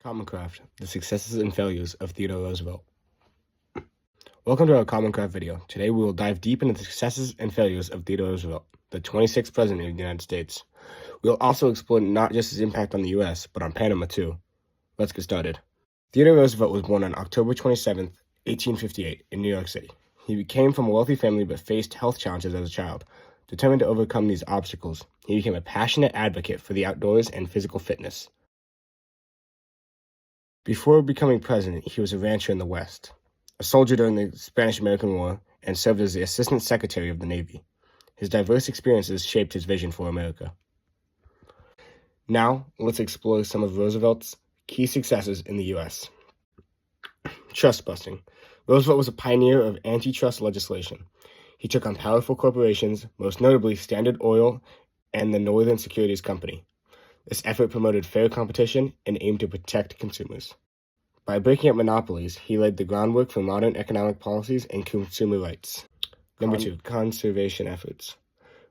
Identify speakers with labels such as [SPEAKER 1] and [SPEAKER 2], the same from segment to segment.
[SPEAKER 1] Common Craft, the successes and failures of Theodore Roosevelt. Welcome to our Common Craft video. Today we will dive deep into the successes and failures of Theodore Roosevelt, the 26th President of the United States. We will also explore not just his impact on the U.S., but on Panama too. Let's get started. Theodore Roosevelt was born on October 27, 1858, in New York City. He came from a wealthy family but faced health challenges as a child. Determined to overcome these obstacles, he became a passionate advocate for the outdoors and physical fitness. Before becoming president, he was a rancher in the West, a soldier during the Spanish-American War, and served as the Assistant Secretary of the Navy. His diverse experiences shaped his vision for America. Now, let's explore some of Roosevelt's key successes in the U.S. Trust busting. Roosevelt was a pioneer of antitrust legislation. He took on powerful corporations, most notably Standard Oil and the Northern Securities Company. This effort promoted fair competition and aimed to protect consumers. By breaking up monopolies, he laid the groundwork for modern economic policies and consumer rights. Number 2, conservation efforts.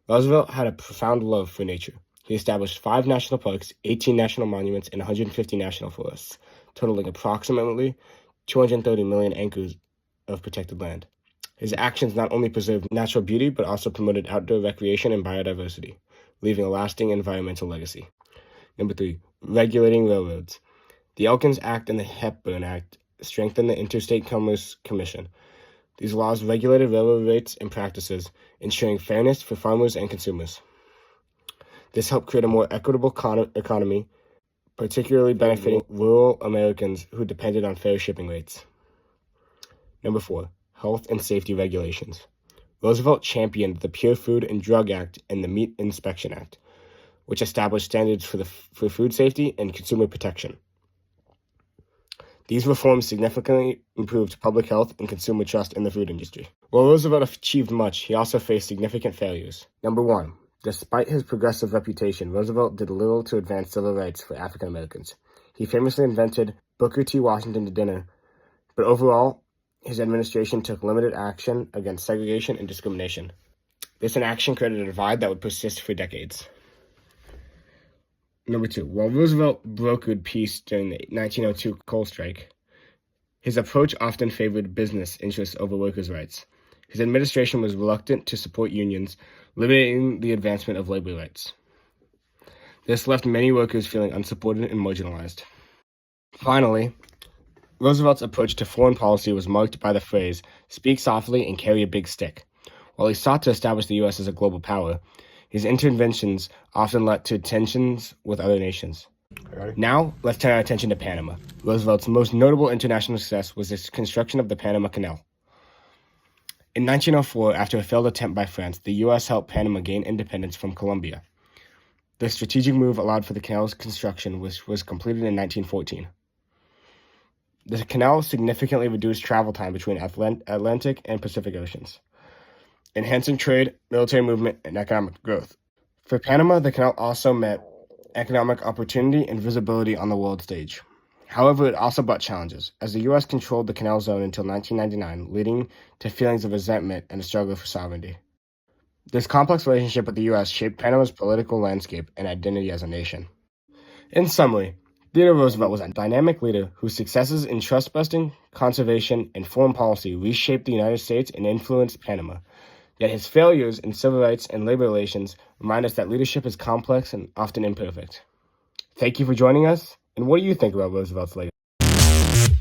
[SPEAKER 1] Roosevelt had a profound love for nature. He established 5 national parks, 18 national monuments, and 150 national forests, totaling approximately 230 million acres of protected land. His actions not only preserved natural beauty, but also promoted outdoor recreation and biodiversity, leaving a lasting environmental legacy. Number 3, regulating railroads. The Elkins Act and the Hepburn Act strengthened the Interstate Commerce Commission. These laws regulated railroad rates and practices, ensuring fairness for farmers and consumers. This helped create a more equitable economy, particularly benefiting rural Americans who depended on fair shipping rates. Number 4, health and safety regulations. Roosevelt championed the Pure Food and Drug Act and the Meat Inspection Act, which established standards for food safety and consumer protection. These reforms significantly improved public health and consumer trust in the food industry. While Roosevelt achieved much, he also faced significant failures. Number 1, despite his progressive reputation, Roosevelt did little to advance civil rights for African Americans. He famously invited Booker T. Washington to dinner, but overall, his administration took limited action against segregation and discrimination. This inaction created a divide that would persist for decades. Number 2, while Roosevelt brokered peace during the 1902 coal strike, his approach often favored business interests over workers' rights. His administration was reluctant to support unions, limiting the advancement of labor rights. This left many workers feeling unsupported and marginalized. Finally, Roosevelt's approach to foreign policy was marked by the phrase, "speak softly and carry a big stick." While he sought to establish the U.S. as a global power, his interventions often led to tensions with other nations. Now, let's turn our attention to Panama. Roosevelt's most notable international success was the construction of the Panama Canal. In 1904, after a failed attempt by France, the U.S. helped Panama gain independence from Colombia. The strategic move allowed for the canal's construction, which was completed in 1914. The canal significantly reduced travel time between Atlantic and Pacific Oceans, enhancing trade, military movement, and economic growth. For Panama, the canal also meant economic opportunity and visibility on the world stage. However, it also brought challenges, as the U.S. controlled the canal zone until 1999, leading to feelings of resentment and a struggle for sovereignty. This complex relationship with the U.S. shaped Panama's political landscape and identity as a nation. In summary, Theodore Roosevelt was a dynamic leader whose successes in trust busting, conservation, and foreign policy reshaped the United States and influenced Panama. Yet his failures in civil rights and labor relations remind us that leadership is complex and often imperfect. Thank you for joining us, and what do you think about Roosevelt's legacy?